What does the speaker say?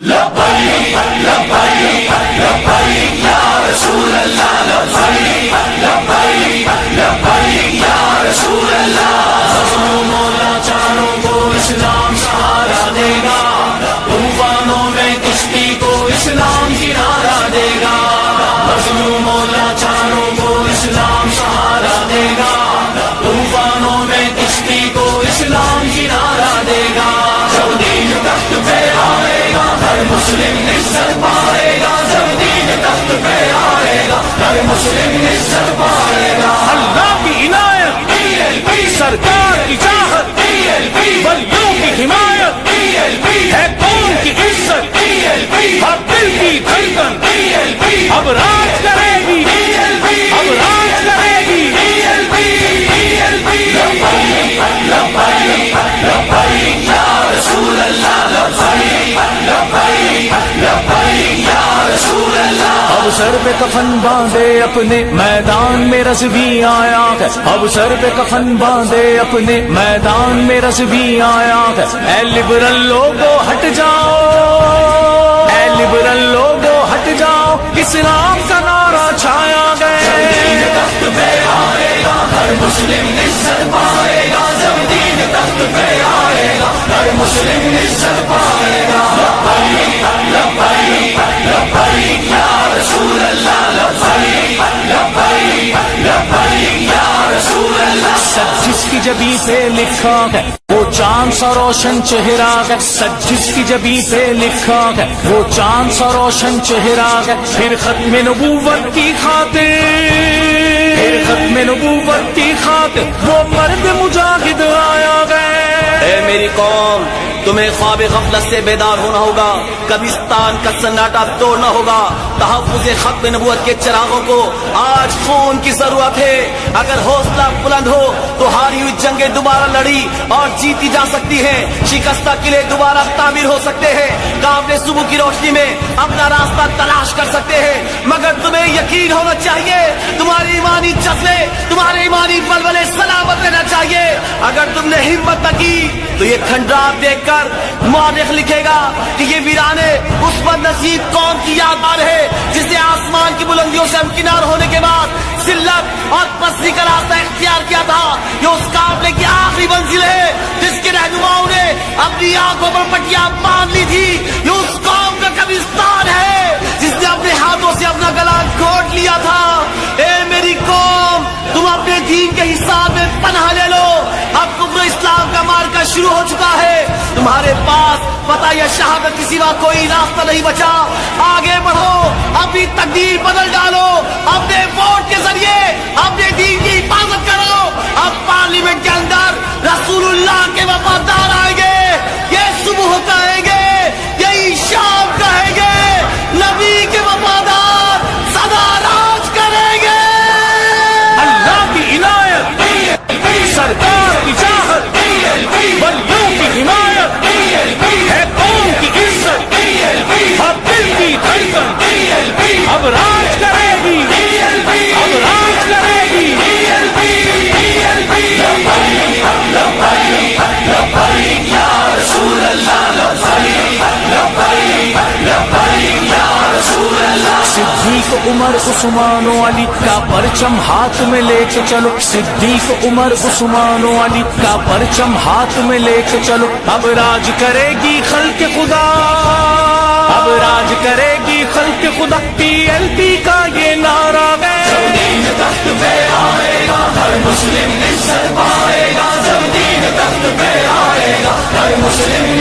لبیک لبیک لبیک یا رسول اللہ لبیک لبیک لبیک یا رسول اللہ مظلوم مولا چاروں کو اسلام سہارا دے گا طوفانوں میں کشتی کو اسلام کنارہ دے گا مظلوم مولا چاروں کو اسلام سہارا دے گا طوفانوں میں کشتی کو اسلام کنارہ دے گا جب دین تخت پہ آئے گا ہر مسلم عزت پائے گا جب دین تخت پہ آئے گا ہر مسلم عزت پائے گا اللہ کی عنایت سرکار کی چاہت ولیوں کی حمایت ہے قوم کی عزت ہر دل کی دھڑکن اب راج کرے گی اب راج کرے گی لبیک لبیک لبیک یا رسول اللہ لبیک لبیک لبیک یا رسول اللہ اب سر پہ کفن باندھے اپنے میدان میں رس بھی آیا ہے اب سر پہ کفن باندھے اپنے میدان میں رس بھی آیا ہے اے لبرل لوگو ہٹ جاؤ اے لبرل لوگو ہٹ جاؤ اسلام کا نعرہ چھایا گئے تخت پہ آئے گا ہر مسلم عزت پائے گا جب دین تخت پہ آئے گا ہر مسلم عزت پائے گا لبیک لبیک لبیک یا رسول اللہ لبیک لبیک لبیک یا رسول اللہ سچ جس کی جبی پہ لکھا ہے وہ چاند سا روشن چہرہ ہے سچ جس کی جبی پہ لکھا ہے وہ چاند سا روشن چہرہ ہے پھر ختم نبوت کی خاطر پھر ختم نبوت کی خاطر وہ مرد مجاہد آیا گئے اے میری قوم تمہیں خواب غفلت سے بیدار ہونا ہوگا قبرستان کا سناٹا توڑنا ہوگا تحفظ ختم نبوت کے چراغوں کو آج خون کی ضرورت ہے اگر حوصلہ بلند ہو تو ہاری ہوئی جنگیں دوبارہ لڑی اور جیتی جا سکتی ہیں شکستہ قلعے دوبارہ تعمیر ہو سکتے ہیں قابل صبح کی روشنی میں اپنا راستہ تلاش کر سکتے ہیں مگر تمہیں یقین ہونا چاہیے تمہاری ایمانی جذبے تمہارے ایمانی بلبلے سلامت رہنا چاہیے اگر تم نے ہمت نہ کی تو یہ کھنڈرات دیکھ کر مورخ لکھے گا کہ یہ ویرانے اس بد نصیب قوم کی یادگار ہے جس نے آسمان کی بلندیوں سے ہمکنار ہونے کے بعد ذلت اور پستی کا راستہ اختیار کیا تھا یہ اس قافلے کی آخری منزل ہے جس کے رہنماؤں نے اپنی آنکھوں پر پٹیاں باندھ لی تھی یہ اس قوم کا قبرستان ہے جس نے اپنے ہاتھوں سے اپنا گلا گھونٹ لیا تھا اے میری قوم تم اپنے دین کے حساب میں پناہ لے لو اب کفر اسلام کا مارکا شروع ہو چکا ہے تمہارے پاس فتح یا شہادت کے سوا کوئی راستہ نہیں بچا آگے بڑھو اپنی تقدیر بدل ڈالو اپنے ووٹ کے ذریعے اپنے دین کی حفاظت کرو اب پارلیمنٹ کے اندر رسول اللہ کے وفادار آئیں گے یہ صبح کہیں گے یہی شام کہیں گے نبی کے وفادار سدا راج کریں گے اللہ کی عنایت سرکار کی چاہت ولیوں کی حمایت ہے قوم کی عزت ہر دل کی دھڑکن اب راج کرے گی اب راج کرے گی لبیک لبیک یا رسول اللہ لبیک لبیک لبیک یا رسول اللہ صدیق عمر عثمان و علی کا پرچم ہاتھ میں لے کے چلو صدیق عمر عثمان و علی کا پرچم ہاتھ میں لے کے چلو اب راج کرے گی خلق خدا اب راج کرے گی خلق خدا PLP کا یہ نعرہ ہے دین تخت پہ آئے گا ہر مسلم عزت پائے گا جب دین تخت پہ آئے گا ہر مسلم